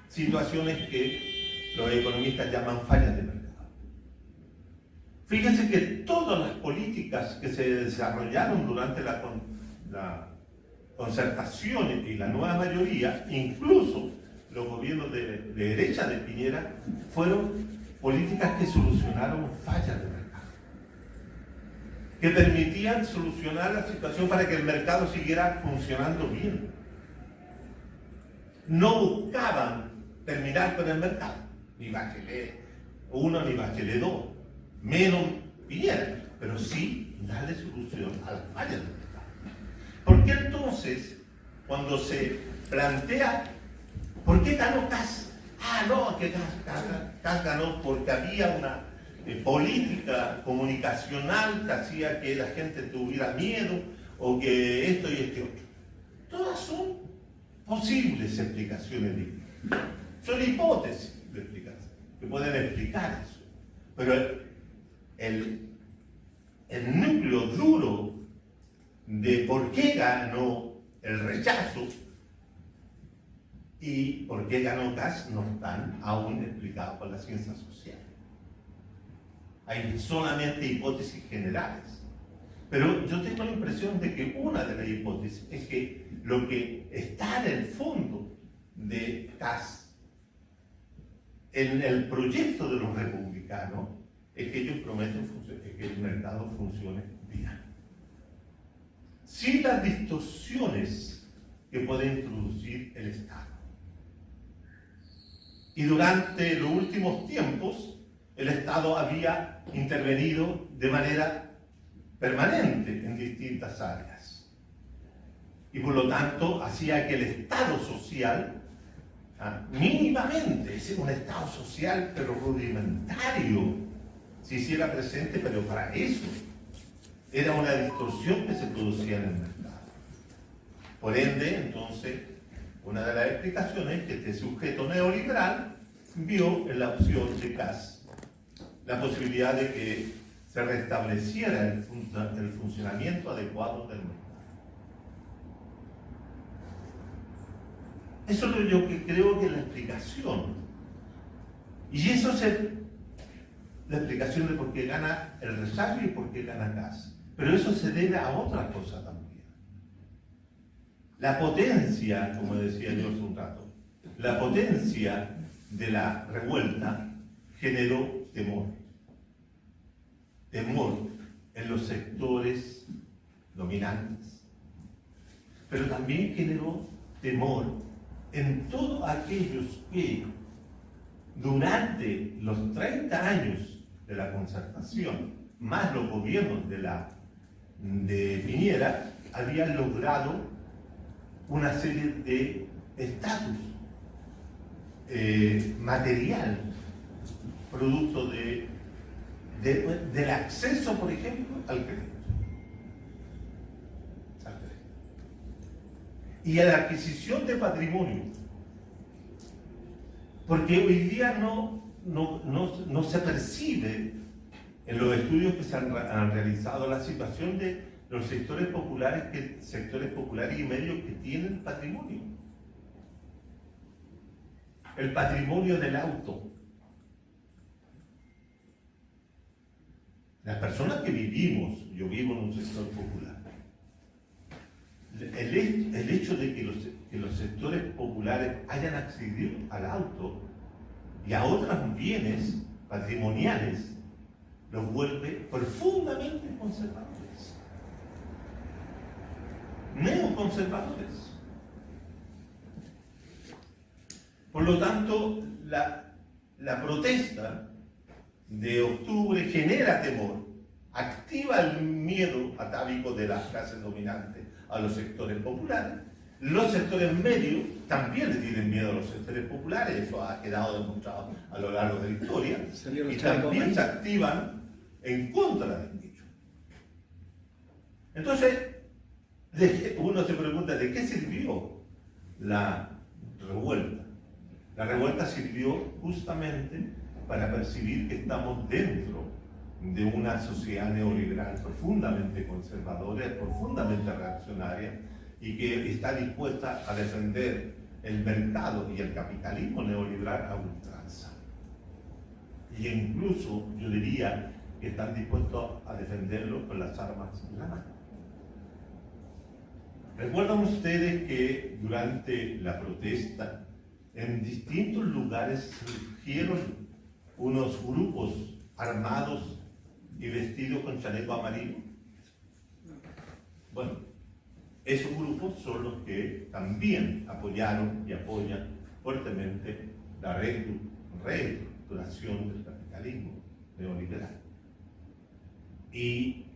[SPEAKER 2] situaciones que los economistas llaman fallas de mercado. Fíjense que todas las políticas que se desarrollaron durante la concertación y la nueva mayoría, incluso los gobiernos de derecha de Piñera, fueron políticas que solucionaron fallas de mercado, que permitían solucionar la situación para que el mercado siguiera funcionando bien. No buscaban terminar con el mercado, ni Bachelet 1 ni Bachelet 2, menos Piñera, pero sí darle solución a las fallas del mercado. ¿Por qué entonces, cuando se plantea, ¿por qué ganó Kast? Ah, no, que Kast ganó porque había una política comunicacional que hacía que la gente tuviera miedo, o que esto y este otro. Todas son posibles explicaciones distintas. Son hipótesis de explicación, que pueden explicar eso. Pero el núcleo duro de por qué ganó el rechazo y por qué ganó Kast no están aún explicados por la ciencia social. Hay solamente hipótesis generales. Pero yo tengo la impresión de que una de las hipótesis es que lo que está en el fondo de Kast, en el proyecto de los republicanos, es que ellos prometen que el mercado funcione bien, sin las distorsiones que puede introducir el Estado. Y durante los últimos tiempos, el Estado había intervenido de manera permanente en distintas áreas. Y por lo tanto, hacía que el Estado social, mínimamente, ese es un Estado social, pero rudimentario, se hiciera presente, pero para eso era una distorsión que se producía en el mercado. Por ende, entonces, una de las explicaciones es que este sujeto neoliberal vio en la opción de Kast la posibilidad de que se restableciera el funcionamiento adecuado del mercado. Eso es lo que creo que es la explicación. Y eso es la explicación de por qué gana el rechazo y por qué gana Kast. Pero eso se debe a otra cosa también. La potencia, como decía yo hace un rato, la potencia de la revuelta generó temor. Temor en los sectores dominantes. Pero también generó temor en todos aquellos que durante los 30 años de la concertación, más los gobiernos de Piñera, habían logrado una serie de estatus material, producto del acceso, por ejemplo, al crédito. Y a la adquisición de patrimonio. Porque hoy día no se percibe en los estudios que se han realizado la situación de los sectores populares y medios que tienen patrimonio. El patrimonio del auto. Las personas que vivimos, yo vivo en un sector popular, el hecho de que los sectores populares hayan accedido al auto y a otros bienes patrimoniales los vuelve profundamente conservadores, neoconservadores. Por lo tanto, la protesta de octubre genera temor activa el miedo atávico de las clases dominantes a los sectores populares. Los sectores medios también le tienen miedo a los sectores populares, eso ha quedado demostrado a lo largo de la historia, y también se activan en contra del dicho. Entonces, uno se pregunta, ¿de qué sirvió la revuelta? La revuelta sirvió justamente para percibir que estamos dentro de una sociedad neoliberal profundamente conservadora, profundamente reaccionaria, y que está dispuesta a defender el mercado y el capitalismo neoliberal a ultranza. Y incluso, yo diría, que están dispuestos a defenderlo con las armas en la mano. ¿Recuerdan ustedes que durante la protesta en distintos lugares surgieron unos grupos armados y vestidos con chaleco amarillo? Bueno, esos grupos son los que también apoyaron y apoyan fuertemente la reestructuración del capitalismo neoliberal. Y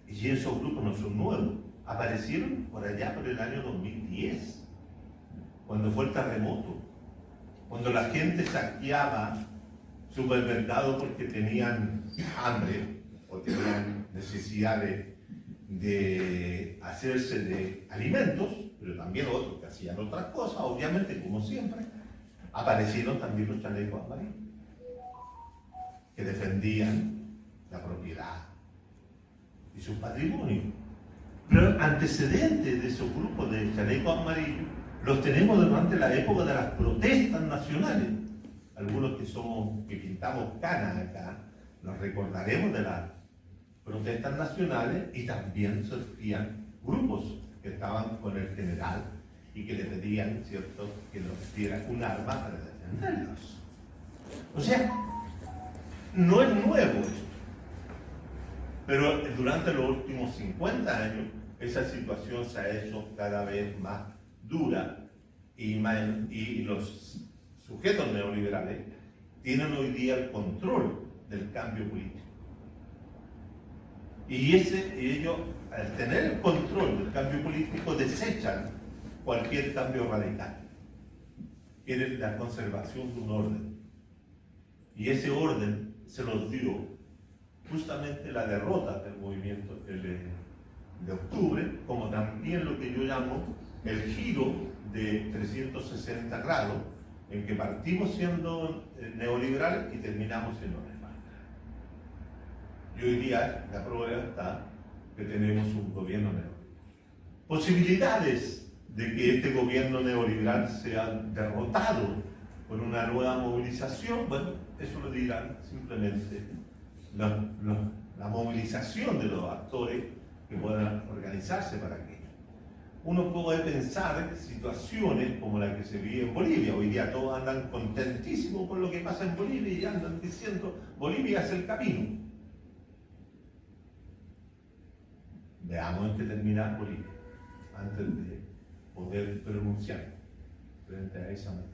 [SPEAKER 2] esos grupos no son nuevos, aparecieron por allá por el año 2010, cuando fue el terremoto, cuando la gente saqueaba supermercados porque tenían hambre o tenían necesidad de hacerse de alimentos, pero también otros que hacían otras cosas, obviamente, como siempre, aparecieron también los chalecos amarillos, que defendían la propiedad y su patrimonio. Pero antecedentes de esos grupos de chalecos amarillos los tenemos durante la época de las protestas nacionales. Algunos que pintamos canas acá, nos recordaremos de las protestas nacionales, y también surgían grupos que estaban con el general y que le pedían, ¿cierto?, que nos diera un arma para defenderlos. O sea, no es nuevo esto, pero durante los últimos 50 años esa situación se ha hecho cada vez más dura, y los sujetos neoliberales tienen hoy día el control del cambio político. Y ellos, al tener el control del cambio político, desechan cualquier cambio radical. Quieren la conservación de un orden. Y ese orden se los dio justamente la derrota del movimiento de octubre, como también lo que yo llamo el giro de 360 grados, en que partimos siendo neoliberales y terminamos siendo neoliberales. Y hoy día la prueba está que tenemos un gobierno neoliberal. Posibilidades de que este gobierno neoliberal sea derrotado por una nueva movilización, bueno, eso lo dirán simplemente la movilización de los actores que puedan organizarse para aquello. Uno puede pensar en situaciones como la que se vive en Bolivia. Hoy día todos andan contentísimos por lo que pasa en Bolivia y andan diciendo Bolivia es el camino. Veamos en qué termina Bolivia antes de poder pronunciar frente a esa materia.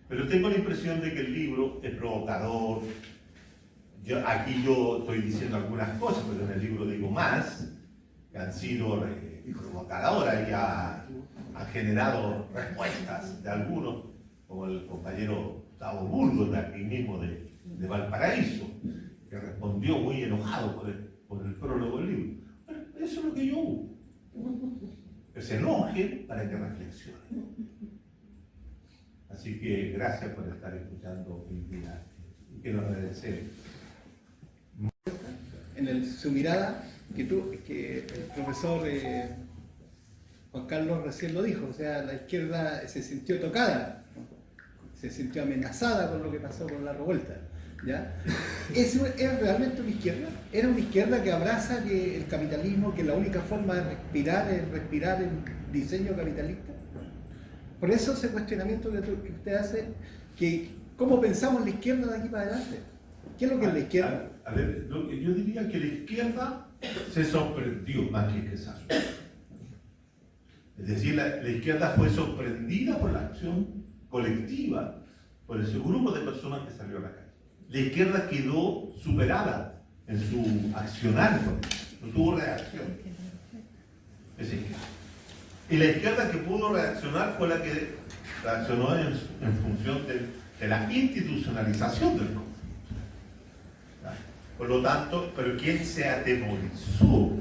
[SPEAKER 2] Pero tengo la impresión de que el libro es provocador. Aquí yo estoy diciendo algunas cosas, pero en el libro digo más, que han sido provocadoras y han generado respuestas de algunos, como el compañero Gustavo Burgos, de aquí mismo de Valparaíso, que respondió muy enojado por el prólogo del libro. Pero eso es lo que yo busco, que se enojen para que reflexionen. Así que gracias por estar escuchando mi vida y que lo agradecemos.
[SPEAKER 3] En su mirada, que el profesor Juan Carlos recién lo dijo, o sea, la izquierda se sintió tocada, ¿no? Se sintió amenazada con lo que pasó con la revuelta, ¿ya? ¿Eso era realmente una izquierda? ¿Era una izquierda que abraza que el capitalismo, que la única forma de respirar es respirar el diseño capitalista? Por eso ese cuestionamiento que usted hace, que ¿cómo pensamos la izquierda de aquí para adelante? ¿Qué es lo que es la izquierda?
[SPEAKER 2] A ver, yo diría que la izquierda se sorprendió más que se asustó. Es decir, la izquierda fue sorprendida por la acción colectiva, por ese grupo de personas que salió a la calle. La izquierda quedó superada en su accionar, no tuvo reacción. Es decir, y la izquierda que pudo reaccionar fue la que reaccionó en función de la institucionalización del conflicto. Por lo tanto, pero quien se atemorizó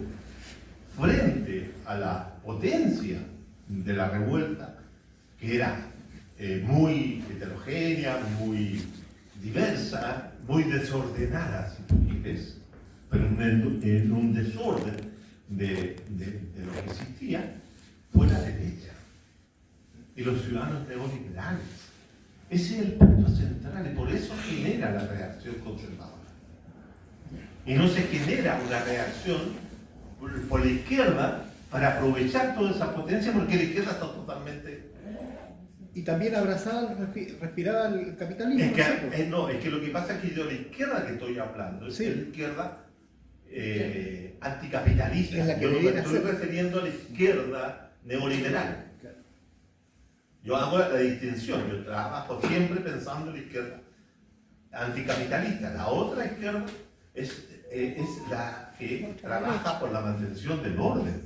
[SPEAKER 2] frente a la potencia de la revuelta, que era muy heterogénea, muy diversa, muy desordenada, si tú quieres, pero en un desorden de lo que existía, fue la derecha y los ciudadanos neoliberales. Ese es el punto central y por eso genera la reacción conservadora. Y no se genera una reacción por la izquierda para aprovechar toda esa potencia, porque la izquierda está totalmente...
[SPEAKER 3] Y también abrazaba, respiraba el capitalismo.
[SPEAKER 2] Es que lo que pasa es que yo de la izquierda que estoy hablando, es de la izquierda anticapitalista.
[SPEAKER 3] Es la que
[SPEAKER 2] yo no me estoy
[SPEAKER 3] hacer.
[SPEAKER 2] refiriendo a la izquierda neoliberal.
[SPEAKER 3] Claro.
[SPEAKER 2] Yo hago la distinción, yo trabajo siempre pensando en la izquierda anticapitalista. La otra izquierda es la que trabaja por la mantención del orden,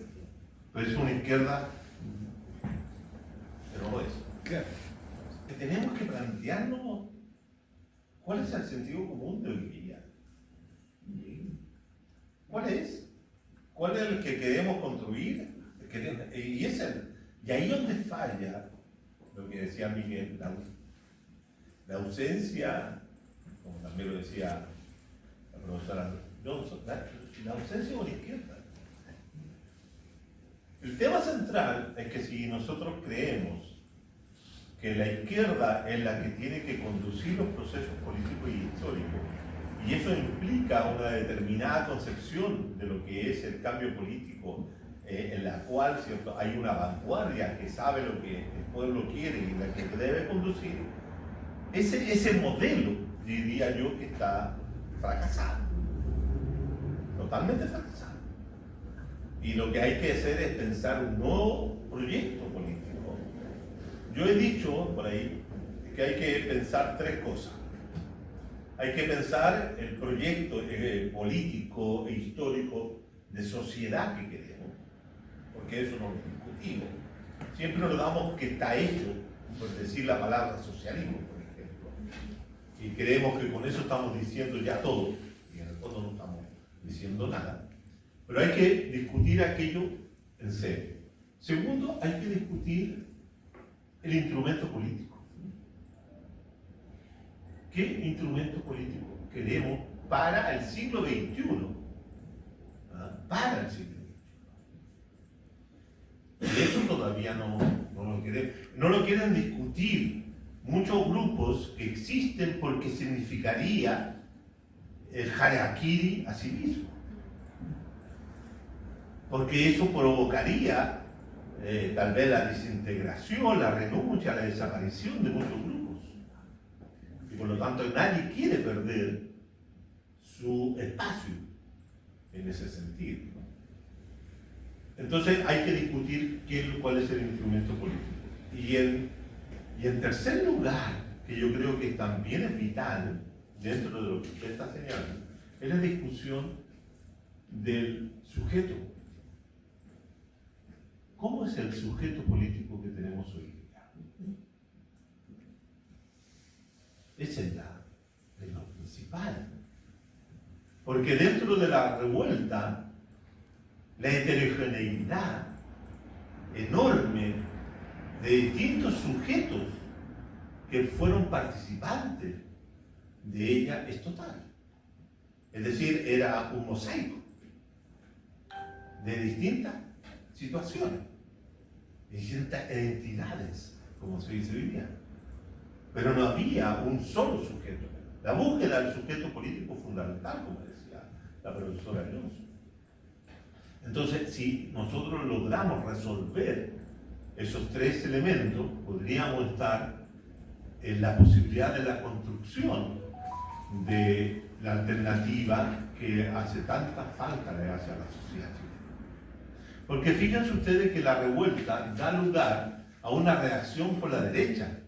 [SPEAKER 2] pero es una izquierda que no lo es.
[SPEAKER 3] Claro.
[SPEAKER 2] Que tenemos que plantearnos cuál es el sentido común de hoy día. ¿Cuál es? ¿Cuál es el que queremos construir? Y ahí donde falla lo que decía Miguel, la ausencia, como también lo decía la profesora Johnson, la ausencia de la izquierda. El tema central es que si nosotros creemos que la izquierda es la que tiene que conducir los procesos políticos y históricos, y eso implica una determinada concepción de lo que es el cambio político, en la cual, ¿cierto?, hay una vanguardia que sabe lo que el pueblo quiere y la que debe conducir, ese modelo, diría yo, que está fracasado, totalmente fracasado. Y lo que hay que hacer es pensar un nuevo proyecto político. Yo he dicho por ahí que hay que pensar tres cosas. Hay que pensar el proyecto político e histórico de sociedad que queremos, porque eso no lo discutimos. Siempre nos damos que está hecho, por decir la palabra socialismo, por ejemplo, y creemos que con eso estamos diciendo ya todo, y en el fondo no estamos diciendo nada. Pero hay que discutir aquello en serio. Segundo, hay que discutir el instrumento político. ¿Qué instrumento político queremos para el siglo XXI? Para el siglo XXI. Y eso todavía no lo queremos. No lo quieren discutir muchos grupos que existen porque significaría el harakiri a sí mismo. Porque eso provocaría tal vez la desintegración, la renuncia, la desaparición de muchos grupos. Y por lo tanto nadie quiere perder su espacio en ese sentido. Entonces hay que discutir cuál es el instrumento político. Y en tercer lugar, que yo creo que también es vital dentro de lo que usted está señalando, es la discusión del sujeto. ¿Cómo es el sujeto político que tenemos hoy día? Esa es lo principal. Porque dentro de la revuelta, la heterogeneidad enorme de distintos sujetos que fueron participantes de ella es total. Es decir, era un mosaico de distintas situaciones, distintas entidades, como se dice hoy día. Pero no había un solo sujeto. La búsqueda del sujeto político fundamental, como decía la profesora Johnson. Entonces, si nosotros logramos resolver esos tres elementos, podríamos estar en la posibilidad de la construcción de la alternativa que hace tanta falta le hace a la sociedad chilena. Porque fíjense ustedes que la revuelta da lugar a una reacción por la derecha.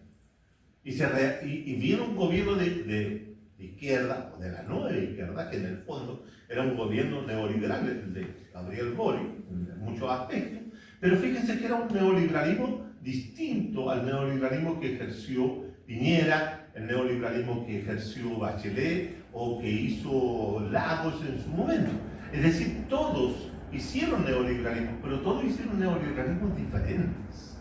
[SPEAKER 2] Y viene un gobierno de de izquierda, o de la nueva izquierda, que en el fondo era un gobierno neoliberal, el de Gabriel Boric, en muchos aspectos, pero fíjense que era un neoliberalismo distinto al neoliberalismo que ejerció Piñera, el neoliberalismo que ejerció Bachelet o que hizo Lagos en su momento. Es decir, todos hicieron neoliberalismo, pero todos hicieron neoliberalismos diferentes.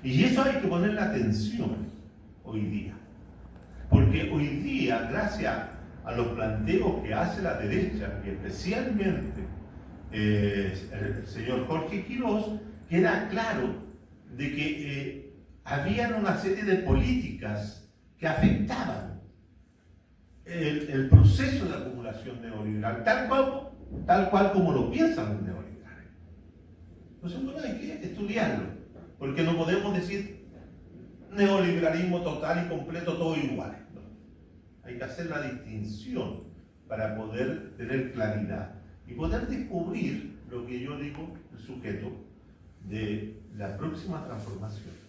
[SPEAKER 2] Y eso hay que ponerle atención hoy día. Porque hoy día, gracias a los planteos que hace la derecha, y especialmente el señor Jorge Quirós, queda claro de que había una serie de políticas que afectaban el proceso de acumulación neoliberal, tal cual como lo piensan los neoliberales. Entonces, bueno, hay que estudiarlo, porque no podemos decir neoliberalismo total y completo, todo igual. ¿No? Hay que hacer la distinción para poder tener claridad y poder descubrir lo que yo digo, el sujeto de la próxima transformación.